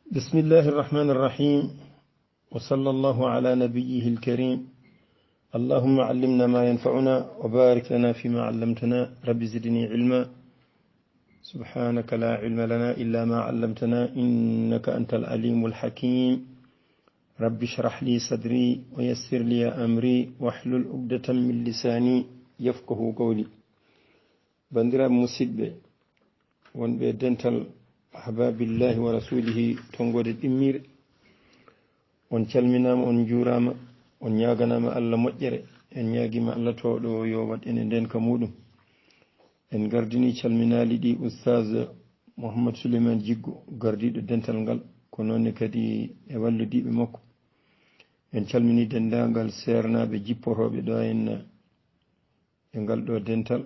بسم الله الرحمن الرحيم وصلى الله على نبيه الكريم اللهم علمنا ما ينفعنا وبارك لنا فيما علمتنا رب زدني علما سبحانك لا علم لنا إلا ما علمتنا إنك أنت العليم الحكيم رب اشرح لي صدري ويسر لي أمري واحلل عقدة من لساني يفقه قولي بندرا مسيبة wonɓe dental ahbabillahi wa rasulihi tongode ɗimmire on calminama on juurama on ñaganama Allah moƴƴere en ñaguima Allah towɗo yo wat ene nden ka muɗum en gardini calminali ɗi oustaz Mouhamadou Souleymane Djiggo gardiɗo dental ngal ko nonne kadi e walludiɓe makko en calmini dendagal sernaɓe jippotoɓe ɗo en e ngal ɗo dental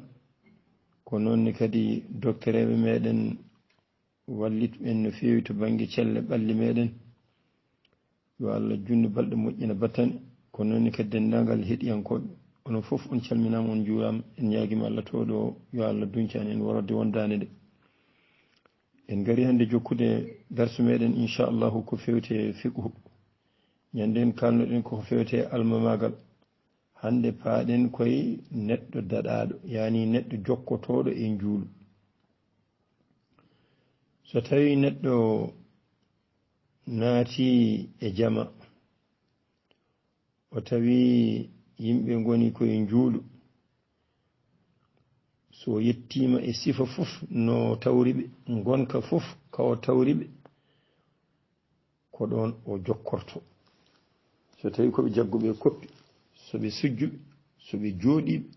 ko nonne kadi doctereɓe meɗen wallit en no fewi to banggue celle ɓalli meɗen yo Allah junnu balɗe moƴƴina battane ko nonne kadi dendagal heeɗiyankoɓe onon foof on calminama on juurama en ñaguima Allah toɗo yo Allah duncani en worode wondane de en gari hande jokkude darsu meɗen inchallahu ko fewte fiqhu ñanden kalnoɗen koko fewte almamagal hande paaɗen koye neɗɗo daɗaɗo yani neɗɗo jokkotoɗo e juulu so tawi neɗɗo naati e jama o tawi yimɓe goni koye juulu so yettima e sifa fof no tawriɓe gonka fof kawo tawriɓe ko ɗon o jokkorto so tawi koɓe jagguɓe koppi soɓe sujjuɓe soɓe jooɗiɓe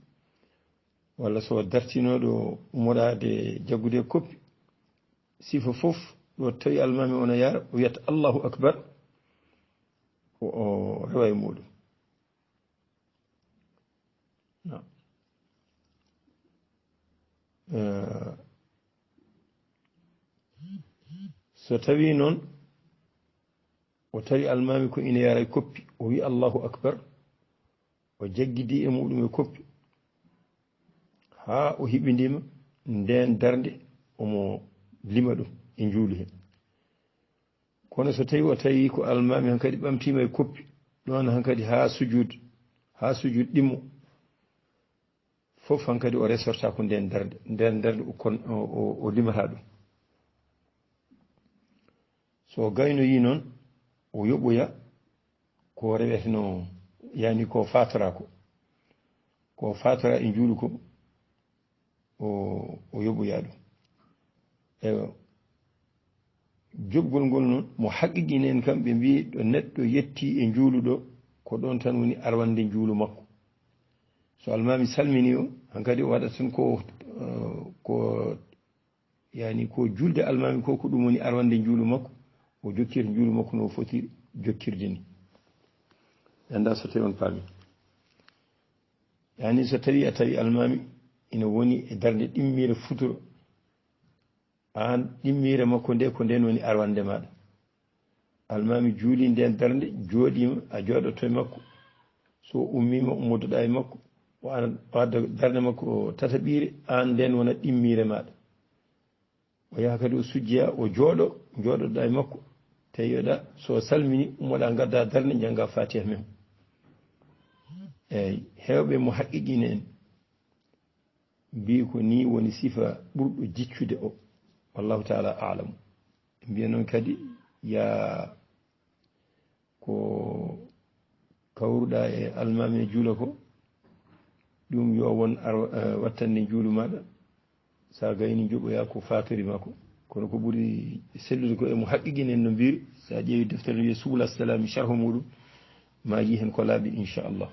walla so dartinoɗo umorade jaggude koppi sifa fof ɗo tawi almami ono yara o wiyata Allahu akbar o rewa e muɗum so tawi noon o tawi almami ko ina yara e koppi o wi Allahu akbar o jaggidi e muɗum e koppi ha o hiɓidima nden darde omo lima ɗum e juulu he kono so tawi o tawi ko almami hankadi ɓamtima e koppi ɗon hankadi ha sujud ɗimmo fof hankadi o resorta ko nden darde o limata ɗum so gaynoyi noon o yoɓoya ko reweteno yani ko fatora ko fatora e juulu ko o yoɓoya ɗum ewa joggol ngol noon mo haqiqini en kamɓe mbi ɗo neɗɗo yetti e juulu ɗo ko ɗon tan woni arwande juulu makko so almami salmini o hankadi o waɗa tan ko yani ko julde almami ko ɗum woni arwande juulu makko o jokkirta juulu makko no foti jokkirde ni anda so tawi on paami yani so tawi a tawi almami ina woni e darde ɗimmire futuro an ɗimmire makko nde ko nden woni arwande maɗa almami juuli nden darde jooɗima a jooɗoto e makko so ummima ummotoɗa e makko o wadda darde makko tataɓire an nden wona ɗimmire maɗa o yaha kadi o sujjiya o jooɗoɗa e makko tawiyoɗa so salmini ummoɗa gadda darde jangga fatiha men eyyi hewɓe mo haqiqini en mbi ko ni woni sifa ɓurɗo jiccude o wallahu taala alamu mbiya noon kadi ya ko kawruɗa e almami e juula ko ɗum yo won wattanne juulu maɗa sa gayni joɓoya ko fatori makko kono ko ɓuri sellude ko emo haqiqini en no mbiri sa ƴeewi deftere wiye subul salami sharhu muɗum ma yi hen ko laaɓi inchallah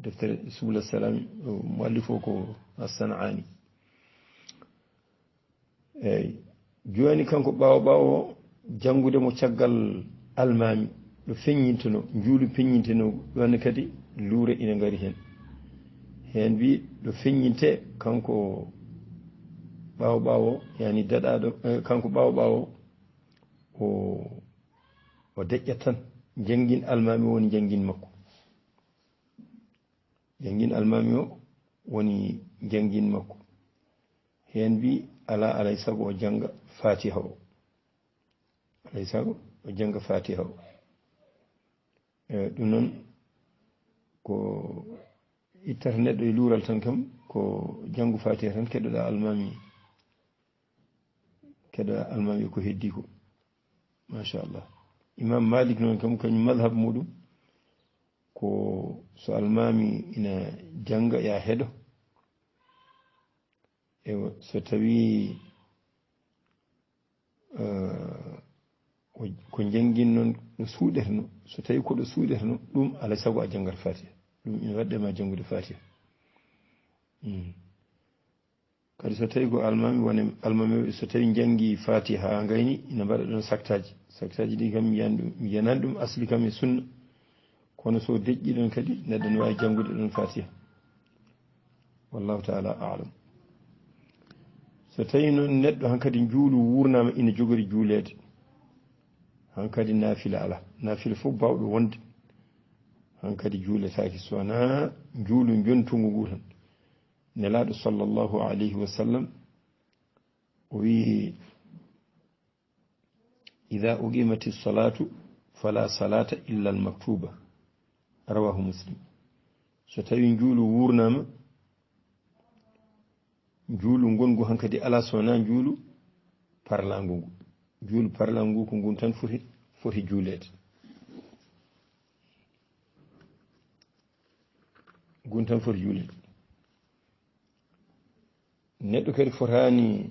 deftere subul salami muallif o ko as-San'ani eyyi joni kanko ɓawo jangude mo caggal almami ɗo feññintino juulu peññintino ɗon kadi luure ina ngari hen mbi ɗo feññinte kanko ɓawo yani daɗaɗo kanko ɓawo o deƴƴat tan jangguin almami woni jangguin makko jangguin almami o woni jangguin makko hen mbi ala alay sago o janga fatiha o alay sago o janga fatiha o ɗum noon ko ittata neɗɗo e luural tan kam ko jangu fatiha tan keɗoɗa almami ko heddi ko machallah. Imam Malik noon kam kañum madhab muɗum ko so almami ina janga ya heɗo ewa so tawi ko jangin noon no suuɗeteno so tawi koɗo suuɗeteno ɗum alay sago a jangat fatiha ɗum ina waɗɗema jangude fatiha. kadi so tawi ko almami woni almami so tawi jangi fatiha ha gayni ina mbaɗa ɗon saktaji ɗi kam mi yanani ɗum asli kam e sunna kono so deƴƴi ɗon kadi neɗɗo ne wawi jangude ɗon fatiha wallahu taala alam. So tawi noon neɗɗo hankkadi juulu wurnama ina jogori juulede hankkadi nafila ala nafila fof bawɗo wonde hankkadi juuletaki sowona juulu jontungu ngu tan. Nelaɗo sallllahu alayhi wa sallam o wi ida uqimati salatu fala salata illa almaktuba rawahu Muslim. So tawi juulu wurnama juulu gongu hankadi ala sowona juulu parlangu ngu juulu parlangu ngu ko ngun tan foti juulede ngun tan foti juulede. Neɗɗo kadi fotani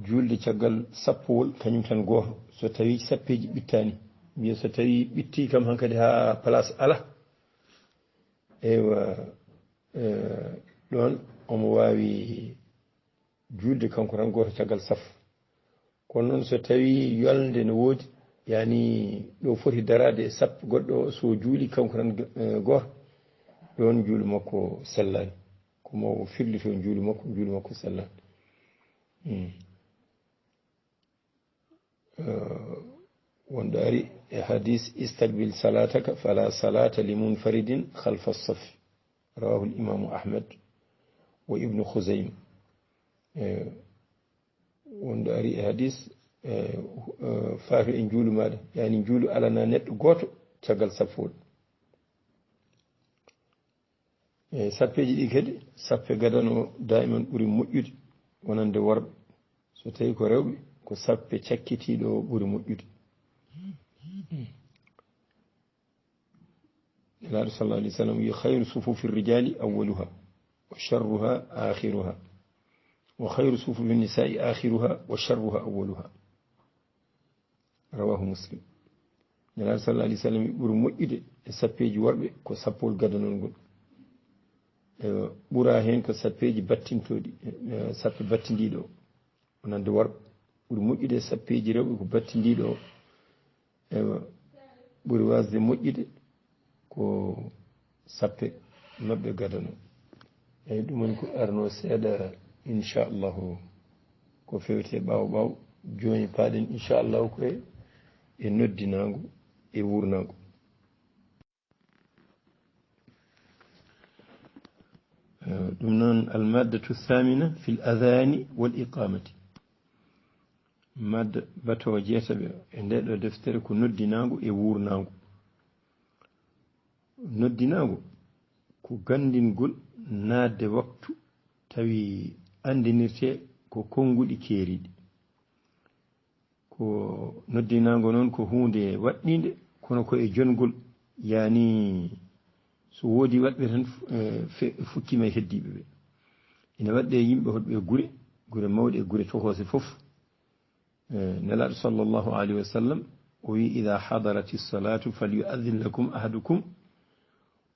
julde caggal sappowol kañum tan goto so tawi sappeji ɓittani mbiya so tawi ɓitti kam hankkadi ha place ala ewa ɗon omo wawi julde kanko tan goto caggal sappo. Kono noon so tawi yolde no woodi yani ɗo foti darade sappo goɗɗo so juuli kanko tan goto ɗon juulu makko sellani komo firlito juulu makko sellani. wonɗo ari e hadis istaqbil salataka fala salata limunfaridin khalfa as-saff rawahu al-imam Ahmad wa ibn Khuzaymah. wonɗo ari e hadis faafi en juulu maɗa yani juulu alana neɗɗo goto caggal sappowol. Sappeji ɗi kadi sappe gadano daiman ɓuuri moƴƴude wonande worɓe so tawi ko rewɓe ko sappe cakkitiɗo ɓuuri moƴƴude. Nelaɗo sallallahu alaihi wasallam wi khayru sufufi rijali awwaluha wa sharruha akhiruha wa khayru sufufi nisai akhiruha wa sharruha awwaluha rawahu Muslim. Nelaɗo sallallahu alaihi wasallam ɓuuri moƴƴude e sappeji worɓe ko sappol gadanol ngol ɓura hen ko sappeji battintoɗi sappe battindiɗo wonande worɓe ɓuuri moƴƴude sappeji rewɓe ko battindiɗo ewa ɓuuri wasde moƴƴude ko sappe mabɓe gadano. eyyi ɗum woni ko arno seeɗa inchallahu ko fewte ɓawo joni paaɗen inchallahu koye e noddinago e wurnago. ɗum noon almaddatu thamina fi l adani wal iqamati madda batowo jeetaɓe e ndeɗo deftere ko noddinago e wurnago. Noddinago ko gandingol nadde waktu tawi andinirte ko konguɗi keeriɗi. ko noddinago noon ko hunde waɗɗinde kono ko e jongol yani so woodi waɗɓe tan fukkima e heddiɓe ɓe ina waɗɗe yimɓe hoɗɓe gure mawɗe e gure tohose fof. Nelaɗo sallllahu alayhi wa sallam o wi ida hadarati salatu falyu'adhin lakum ahadukum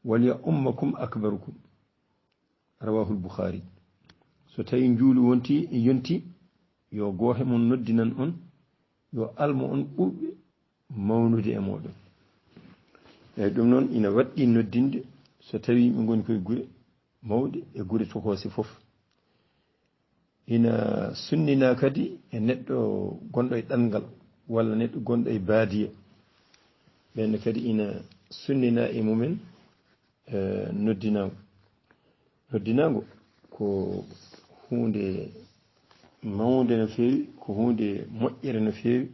walya ummakum akbarukum rawahu al-Bukhari. so tawi juulu wonti yonti yo goohe mon noddinan on yo almo on ɓuɓɓe mawnude e moɗon. eyyi ɗum noon ina waɗɗi noddinde so tawi ɓe goni koye gure mawɗe e gure tohose fof. ina sunnina kadi e neɗɗo gonɗo e ɗanngal walla neɗɗo gonɗo e baadiya ɓenne kadi ina sunnina e mumen noddinago ko hunde mawde no feewi ko hunde moƴƴere no feewi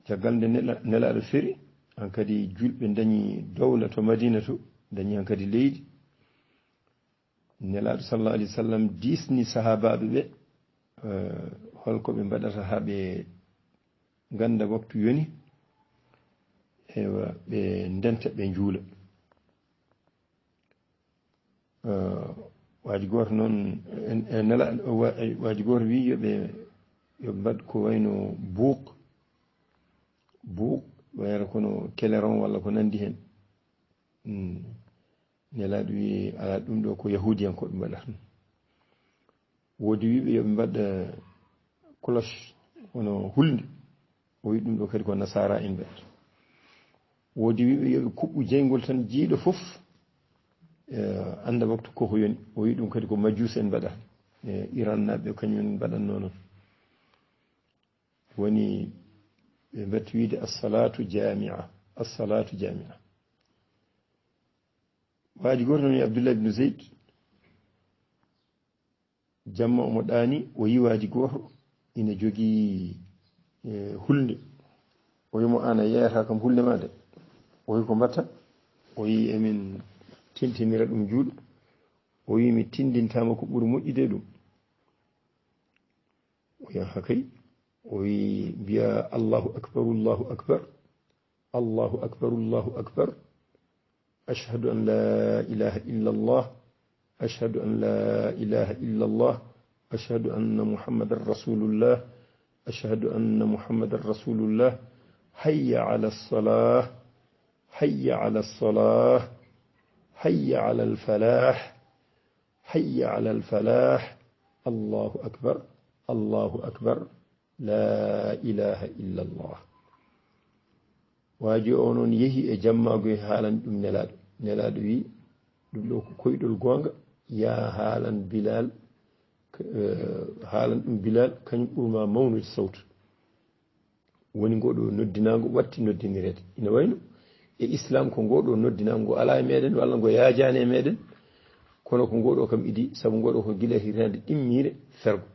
caggal nde nelaɗo feri han kadi julɓe dañi dowla to madina to dañi han kadi leydi nelaɗo sallallahu alaihi wasallam disni sahabaɓe ɓe holko ɓe mbaɗata ha ɓe ganda waktu yoni ewa ɓe ndenta ɓe juula waji goto noon nelaɗo waji goto wi yo mbad ko wayno buuk wayata kono keleron walla ko nandi hen nelaɗo wi ala ɗum ɗo ko yahudiyan ko ɓe mbaɗata woodi wiɓe yoɓe mbaɗa cloche wono hulde o wi ɗum ɗo kadi ko nasara en mbaɗata woodi wiɓe yoɓe kuɓɓu jeygol tan jiiɗo fof anda waktu koko yoni o wi ɗum kadi ko majus en mbaɗata iran naɓe kañumen mbaɗanno noon woni ɓe mbatti wiide assalatu jamia waaji goto noon abdoullah ibne zeyd jamma omo ɗaani o yi waaji goto ina jogii hulde o yimo an a yeyata kam hulde ma de o wi ko mbatta o yi emin tintinira ɗum juuɗo o wi mi tindintama ko ɓuri moƴƴude ɗum o wi hakay o wi mbiya allahu akbar ashhadu an la ilaha illa allah ashhadu an la ilaha illa allah ashhadu anna muhammadan rasulullah ashhadu anna muhammadan rasulullah hayya ala salah hayya ala salah hayya ala alfalah hayya ala alfalah allahu akbar la ilaha illa allah waaji o noon yehi e jammago haalan ɗum nelaɗo wi ɗum ɗo ko koyɗol gonga ya haalan bilal haalan ɗum bilal kañum ɓurma mawnude sawtu woni ngoɗo noddinago watti noddinirede ina wayno e islam ko ngoɗo noddinago ngo ala e meɗen walla ngo yajani e meɗen kono ko ngoɗo kam idi saabu ngoɗo ko guila hitande ɗimmire fergo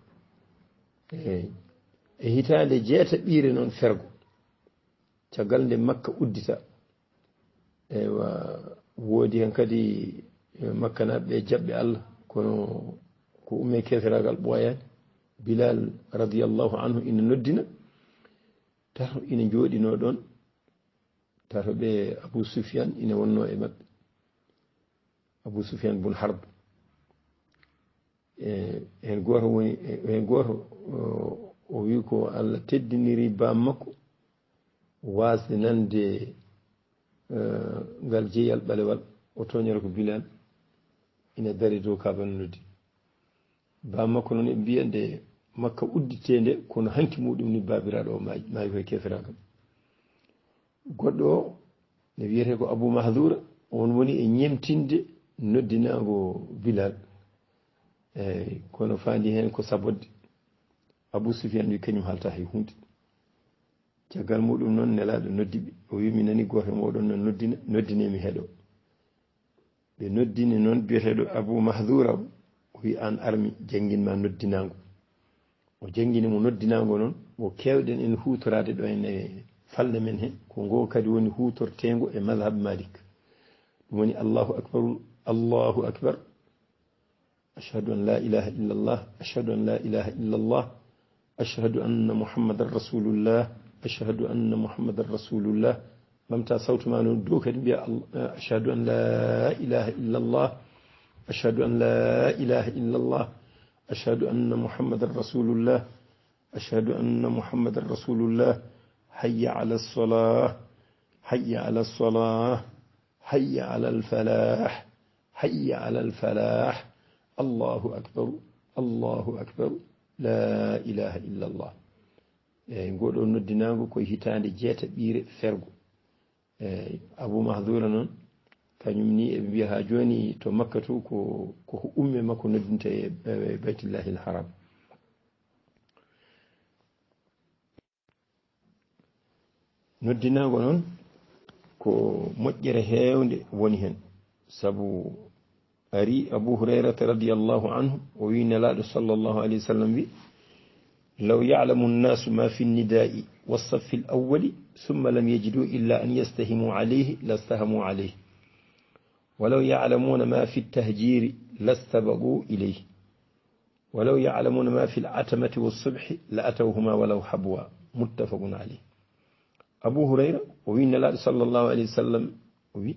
e hitande jeetaɓire noon fergo caggal nde makka uddita ewa woodi hen kadi makka naɓe ɓe jaɓɓe allah kono ko umme keferagal ɓooyani bilal radiallahu anhu ina noddina tato ina jooɗino ɗon tato ɓe abou soufiane ina wonno e maɓɓe abou soufiane bun harb hen goto woni hen goto o wi ko allah teddiniri bam makko wasde nande ngal jeeyal ɓalewal o toñata ko bilal ina dari dow kaban noddi bam makko noon e mbiya nde makka uddite nde kono hanki muɗum ni babiraɗo o maayi koye keferagal goɗɗo o ne wiyete ko abou mahdoura on woni e ñemtinde noddinago bilal eyyi kono fandi hen ko sabodde abou soufiane wi kañum halta hay hunde caggal muɗum noon nelaɗo noddiɓe o wi mi nani goto moɗon no noddinemi heeɗo ɓe noddini noon biyeteɗo abou mahdoura o wi an armi jangguinma noddinago o jangguini mo noddinago noon o kewɗen en hutorade ɗo ene falde men he ko ngo kadi woni hutortengo e madhab malik ɗum woni allahu akbar ashhadu an la ilaha illa allah ashhadu an la ilaha illa allah ashhadu anna muhammadan rasulullah ashhadu anna muhammadan rasulullah lamta sawtu ma noon dow kadi mbiya ashhadu an la ilaha illa allah ashhadu an la ilaha illa allah ashhadu anna muhammadan rasulullah ashhadu anna muhammadan rasulullah hayya ala salah hayya ala salah hayya ala alfalah hayya ala alfalah allahu akbar la ilaha illa allah eyyi ngoɗo noddinago koye hitande jeetaɓire fergo eyyi abou mahdoura noon kañum ni eɓe mbiya ha joni to makka to ko umme makko noddinta e baytillahi l haram noddinago noon ko moƴƴere hewde woni hen saabu ari abou hurairata radiallahu anhu o wi nelaɗo sallllahu alayhi wa sallam wi لو يعلم الناس ما في النداء والصف الأول ثم لم يجدوا إلا أن يستهموا عليه لاستهموا عليه ولو يعلمون ما في التهجير لاستبقوا إليه ولو يعلمون ما في العتمة والصبح لأتوهما ولو حبوا متفق عليه أبو هريرة وين الله صلى الله عليه وسلم وي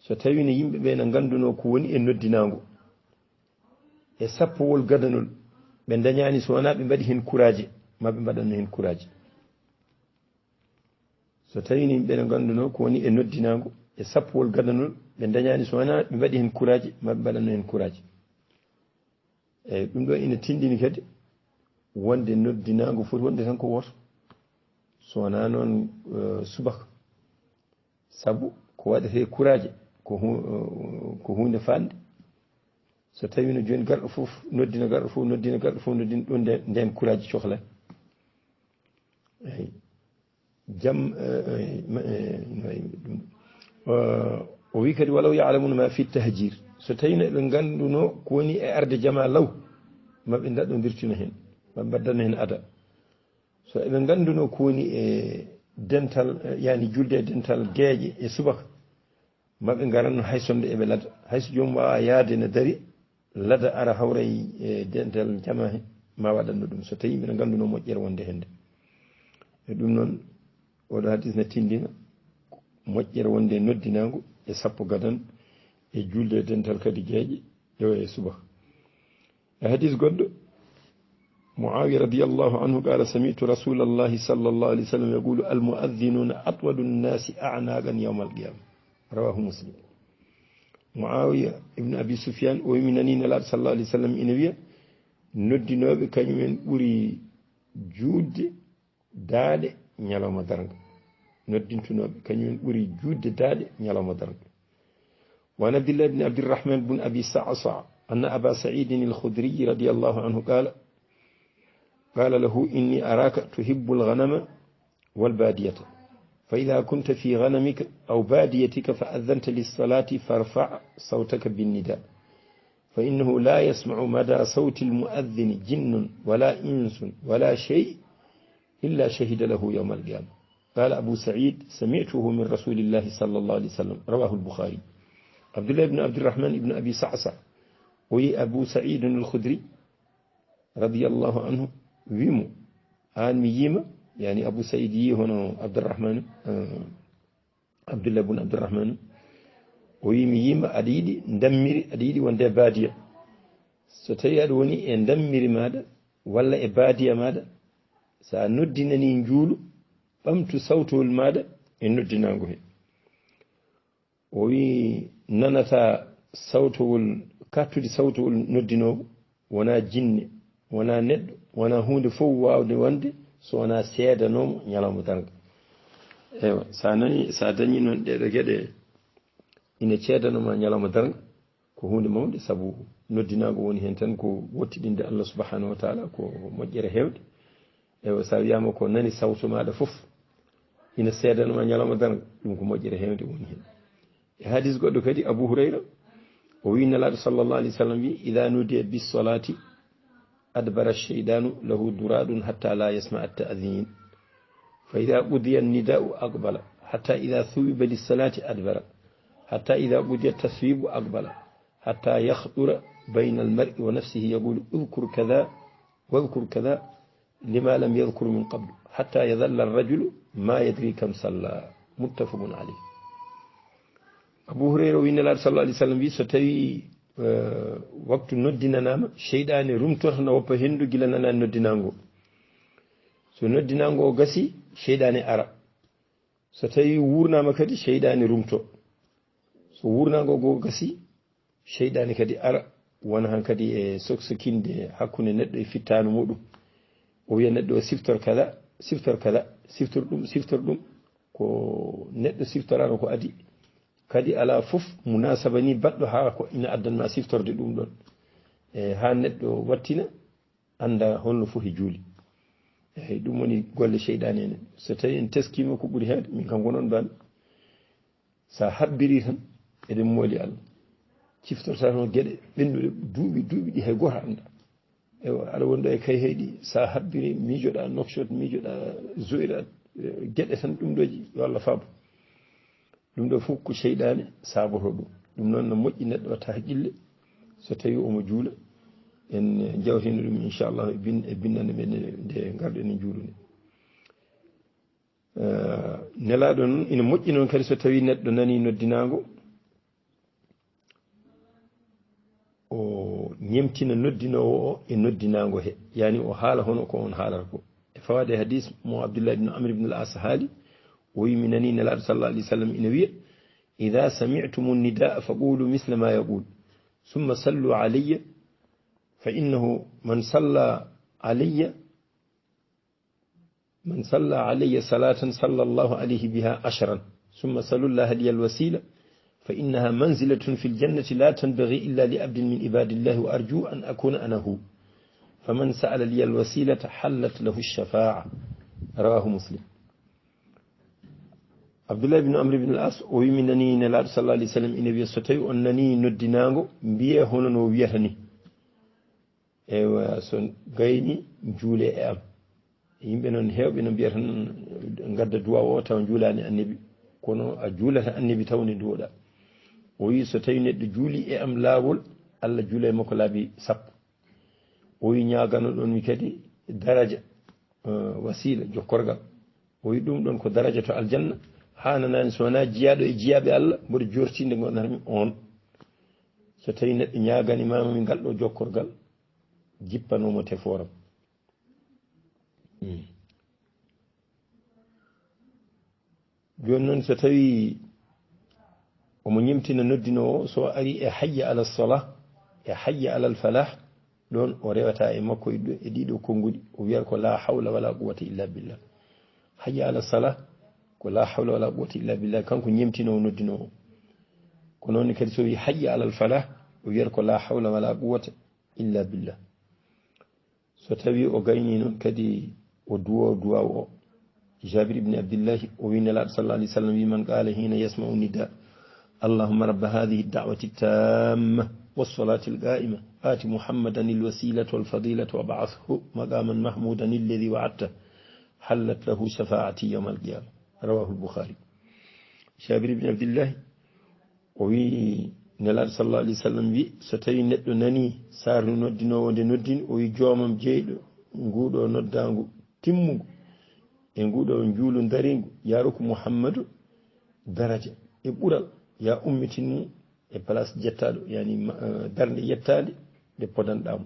ستوين يمبي بين غندونو كو وني en noddinango e sappowol gadanol be dañani so wana be mbadi hen courage mabbe mbadanno hen courage so tawini be ganduno ko woni e noddinango e sappowol gadanol be dañani so wana be mbadi hen courage mabbe mbadanno hen courage e dum do ina tindini kadi wonde noddinango foti wonde tan ko woto so wana non subaka sabu ko wadete courage ko hunde fande so tawino joni gardo fof noddina gardo fof noddina gardo fof noddina don den courage cohla ay jam o wi kadi walaw ya'lamuna ma fi tahjir so tawino be ganduno ko woni e arde jama law mabbe daddo dirtino hen mabbe baddana hen ada so be ganduno ko woni e dental yani julde dental geeje e subaka mabbe garanno haysonde e be lada hayso jom wa yaade ne dari lada ara hawray e dental jama he ma wadanno dum so tawi be ganduno mojjere wonde hende e dum non o do hadis na tindina mojjere wonde noddinango e sappo gadan e julde dental kadi geeje e subaka e hadis goddo معاوية رضي الله عنه قال سمعت رسول الله صلى الله عليه وسلم يقول المؤذنون أطول الناس أعناقا يوم القيامة رواه مسلم معاوية ابن أبي سفيان ومنانين الله صلى الله عليه وسلم إنبيا نودي كانوا بري جود داد نيالوما درنگ نودي كانوا بري جود داد نيالوما درنگ وعن عبد الله بن عبد الرحمن بن أبي صعصع أن أبا سعيد الخدري رضي الله عنه قال له إني أراك تحب الغنم والبادية فإذا كنت في غنمك أو باديتك فأذنت للصلاة فارفع صوتك بالنداء فإنه لا يسمع مدى صوت المؤذن جن ولا إنس ولا شيء إلا شهد له يوم القيامة قال أبو سعيد سمعته من رسول الله صلى الله عليه وسلم رواه البخاري عبد الله بن عبد الرحمن بن أبي صعصع وي أبو سعيد الخدري رضي الله عنه ويمو آن مييما يعني أبو سعيد هنا عبد الرحمن عبد الله بن عبد الرحمن ويمييما أديدي ندمري أديدي وندى بادية ستياد وني ندمري ماذا ولا إبادية ماذا سندنني نجول بمت صوته الماذا ندنانه وي ننتا صوته كاتو صوته ندنو ونا جن ونا ند wona hunde fof wawde wonde so wona seedanomo ñalawma darga ewa sa dañi noon ɗeɗo gueɗe ina ceedanoma ñalawma darga ko hunde mawde saabu noddinago woni hen tan ko wottidinde Allah subhanahu wa ta'ala ko moƴƴere hewde ewa sa wiyama ko nani sawto maɗa fof ina seedanoma ñalawma darga ɗum ko moƴƴere hewde woni hen e hadis goɗɗo kadi Abu Hurayra o wi nelaɗo sallallahu alayhi wa sallam wi idha nudiya bis salati أدبر الشيطان له دراد حتى لا يسمع التأذين فإذا قضي النداء أقبل حتى إذا ثوب للصلاة أدبر حتى إذا قضي التثويب أقبل حتى يخطر بين المرء ونفسه يقول اذكر كذا واذكر كذا لما لم يذكر من قبل حتى يظل الرجل ما يدري كم صلى متفق عليه أبو هريرة وإن الله صلى الله عليه وسلم ستوي waktu noddinanama sheyɗani rumtorto no woppa hendu gila nana noddinango so noddinango gasi sheyɗani ara so tawi wurnama kadi sheyɗani rumto so wurnango go gasi sheyɗani kadi ara wona han kadi e soksokinde hakkunde neɗɗo e fittanu muɗum o wiya neɗɗo o siftor kaza siftor ɗum ko neɗɗo siftorano ko adi kadi ala fof munasaba ni baddo ha ko ina addanma siftorde dum don ha neddo wattina anda holno fu juuli dum woni golle sheydaane en so tawi en teskima ko buri heede min kan gonon ban sa habbiri tan eden mooli Allah ciftorta no gede bendude duubi di hay goto anda aɗa wonɗo e kay heeɗi sa habbiri miijoɗa nokshot miijoɗa zoyrat gueɗe tan ɗum ɗoji yo Allah faabo ɗum ɗo fof ko cheyɗane saboto ɗum noon no moƴƴi neɗɗo watta haqqille so tawi omo juula en jawtino ɗum inchallahu e bindande men nde garɗen e juulude nelaɗo noon ina moƴƴi noon kadi so tawi neɗɗo nani noddinago o ñemtina noddinowo o e noddinago he yani o haala hono ko on haalata ko e fawade hadis mo Abdullah ibn Amr ibn al-As haali o wi mi nani nelaɗo sallallahu alayhi wa sallam ina wiya idha sami'tum an-nidaa faqulu misla ma yaqul thumma sallu alayya fa innahu man salla alayya salatan sallallahu alayhi biha ashran thumma sallu Allah liya al-wasila فإنها منزلة في الجنة لا تنبغي إلا لعبد من عباد الله وأرجو أن أكون أنا هو فمن سأل لي الوسيلة حلت له الشفاعة رواه مسلم عبد الله بن عمرو بن العاص ويمنني نلاد صلى الله عليه وسلم إن بيستوي أنني نديناغو بيه هنا نوبيتني ewa so gayni juule e am yimɓe noon heewɓe no mbiyata gadda duwa o taw juulani annabi kono a juulata annabi tawni duwoɗa o wi so tawi neɗɗo juuli e am laawol Allah juula e makko laabi sappo o wi ñaagano ɗon mi kadi daraja wasila jokkorgal o wi ɗum ɗon ko daraja to aljanna hananani so wona jiyaɗo e jiyaɓe Allah mboɗo jortinde gonatmi on so tawi neɗɗo ñaagani mamami ngal ɗo jokkorgal jippanomo teforam joni noon so tawi omo ñimtina noddinowo so ari e hayya ala salah e hayya ala al falah ɗon o rewata e makko e ɗiɗo konngudi o wiyata ko la hawla wala quwwata illa billah hayya ala salah ko la hawla wala quwwata illa billah kanko ñimtinowo noddinowo ko noon kadi so wi hayya ala al falah o wiyata ko la hawla wala quwwata illa billah so tawi o gayni noon kadi o duwo duwaw o جابر بن عبد الله وين الله صلى الله عليه وسلم من قال حين يسمع النداء اللهم رب هذه الدعوة التامة والصلاة القائمة آت محمدا الوسيلة والفضيلة وابعثه مقاما محمودا الذي وعدته حلت له شفاعتي يوم القيامة رواه البخاري جابر بن عبد الله وين الله صلى الله عليه وسلم ستري ندو نني سار نودينو ودي نودين وي جومم جيدو ngudo noddangu timmugo e nguɗo juulu daringu yaruko muhammadu daraja e ɓural ya ummitini e place jettaɗo yani darde yettade nde podanɗamo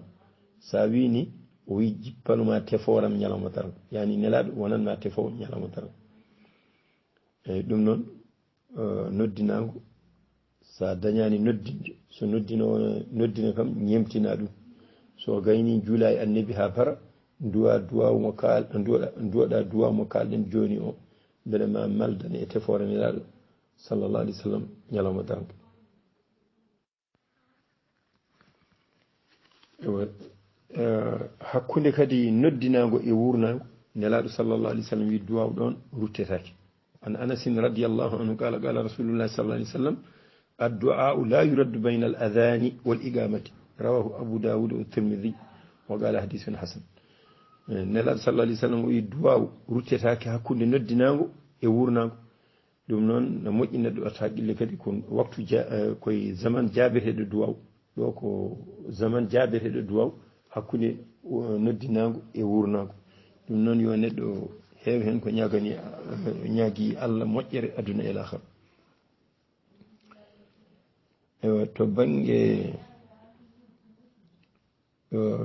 sa wini o wi jippanuma teforam ñalawma taran yani nelaɗo wonanma tefo ñalawma taran eyyi ɗum noon noddinago sa dañani noddinde so noddina kam ñemtina ɗum so gayni juula e annabi ha para duwa mo kal duwaɗa duwa mo kalɗen joni o beele ma maldane e tefore nelaɗo sallallahu alaihi wasallam ñalawma danka hakkunde kadi noddinago e wurnago nelaɗo sallallahu alaihi wasallam wi duwaw ɗon ruttetake an Anas radiyallahu anhu qala qala rasulullah sallallahu alaihi wasallam الدعاء لا يرد بين الأذان والإقامة رواه أبو داود والترمذي وقال حديث حسن نلا صلى الله عليه وسلم وي دعاء رتتاكي hakkunde noddinago e wurnago dum non no moƴƴina do taaqille kadi kon waktu koy zaman jabirede duwaw do ko zaman jabirede duwaw hakkunde noddinago e wurnago dum non yo neddo heew hen ko ñagani ñaagi Allah moƴƴere aduna e l'akhir to bange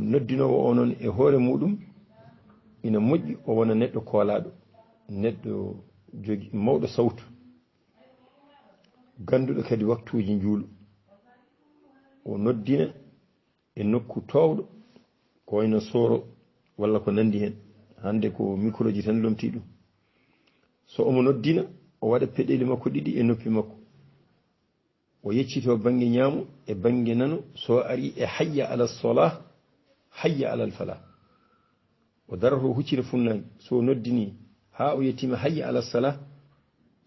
noddinowo onon e hoore muɗum ina moƴƴi o wona neɗɗo koolaɗo neɗɗo jogi mawɗo sawtu ganduɗo kadi waktuji juulu o noddina e nokku towɗo ko wayno soro walla ko nandi hen hande ko micro ji tan lomti ɗum so omo noddina o waɗa peɗeli makko ɗiɗi e noppi makko o yeccito bange ñaamu e bange nano so ari e hayya ala salah hayya ala al falah o darato huccire funnaange so noddini ha o yettima hayya ala salah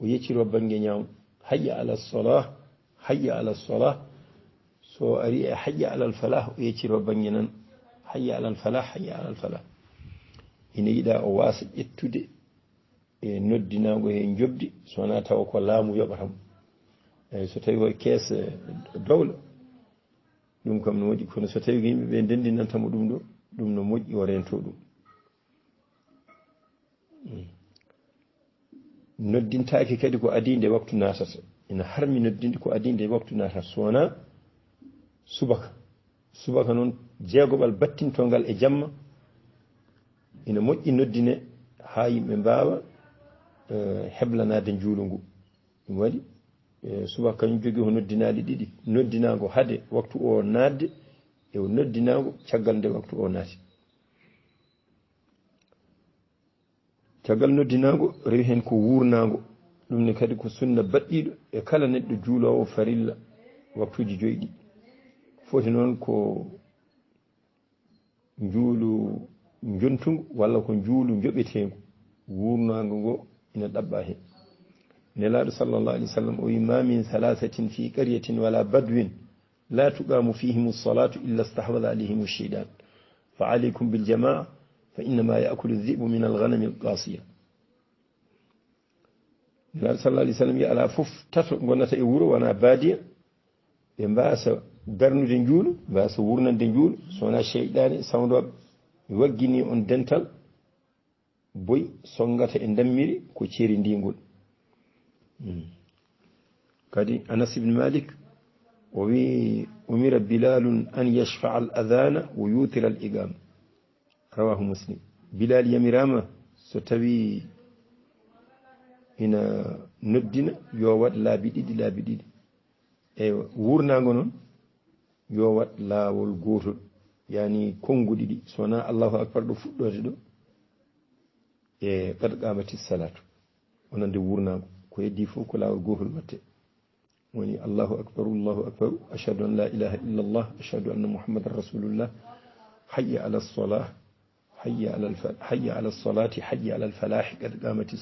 o yecciro bange ñaamu hayya ala salah hayya ala salah so ari e hayya ala al falah o yecciro bange nano hayya alal falah hayya alal falah ina yiɗa o wasa ƴettude e noddinago he jobdi sowona tawa ko laamu yoɓatamo eyyi so tawi koye keese dowla ɗum kam no moƴƴi kono so tawi ko yimɓeɓe ndendinantamo ɗum ɗo ɗum no moƴƴi o rento ɗum noddintaki kadi ko adi nde waktu natata ina harmi noddinde ko adi nde waktu natata sowona subaka noon jeegoɓal battintogal e jamma ina moƴƴi noddine ha yimɓe mbawa heblanade juulu ngu ɗum waɗi subaka kañum jogui ko noddinali ɗiɗi noddinago haade waktu o nadde e noddinago caggal nde waktu o naati caggal noddinago rewi hen ko wurnago ɗum ne kadi ko sunna baɗɗiɗo e kala neɗɗo juulowo farilla waktuji joyyi ɗi foti noon ko juulu jontugu walla ko juulu joɓetegu wurnago ngo ina ɗaɓɓa hen nelaɗo sallallah alih w sallam o wi ma min thalathatin fi qaryatin wala badwin la tuqamu fihim lsalatu illa stahwada alayhim lcheytan fa alaykum biljamaa fa innama yakulu dhibu min alghanami alqasiya nelaɗo sallah alih w sallam wi ala foof tato gonata e wuuro wona baadiya ɓe mbasa darnude juulu mbasa wurnande juulu sowona cheyɗane sawdoɓe waggini on dental boyi songata e dammiri ko ceeri ndigol kadi anas ibn malik o wi umira bilalun an yashfaa al adana wa yutira al igama rawahu muslim bilal yamirama so tawi ina noddina yo wat laabi ɗiɗi e wurnago noon yo wat laawol gotol yani kongu ɗiɗi sowona allahu akbar ɗo fuɗɗode ɗo e qad qamati salatu onande wurnago ko heddi fof ko laawol gotol watte woni allahu akbar ashhadu an la ilaha illa allah ashhadu anna muhammadan rasulullah hayya ala lsalah hayya ala lsalati hayya ala lfalahi qad qamati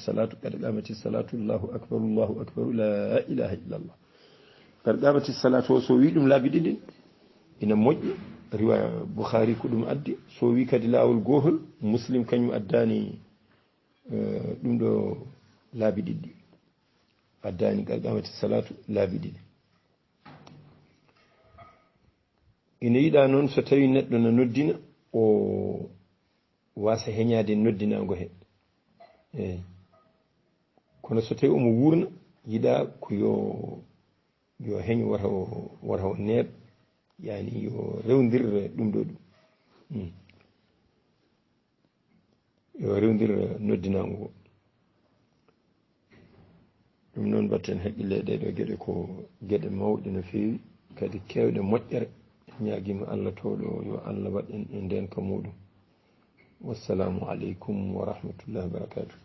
salatu allahu akbar la ilaha illa allah qad qamati salatu o so wi ɗum laabi ɗiɗi ina moƴƴi riwaya boukhari ko ɗum addi so wi kadi laawol gotol muslim kañum addani ɗum ɗo laabi ɗiɗi addani qad qamati salatu laabi ɗiɗi ina yiɗa noon so tawi neɗɗo no noddina o wasa heñade noddinago he eyyi kono so tawi omo wurna yiɗa ko yo heñ wata o neeɓ yani yo rewdirre ɗum ɗo ɗum yo rewdirre noddinago ngo ɗum noon batten haqqille ɗeɗo gueɗe ko gueɗe mawɗe no fewi kadi kewɗe moƴƴere ñaguima allah towɗo yo allah waɗen e ndenka muɗum wassalamu aleykum wa rahmatullahi wa barakatuh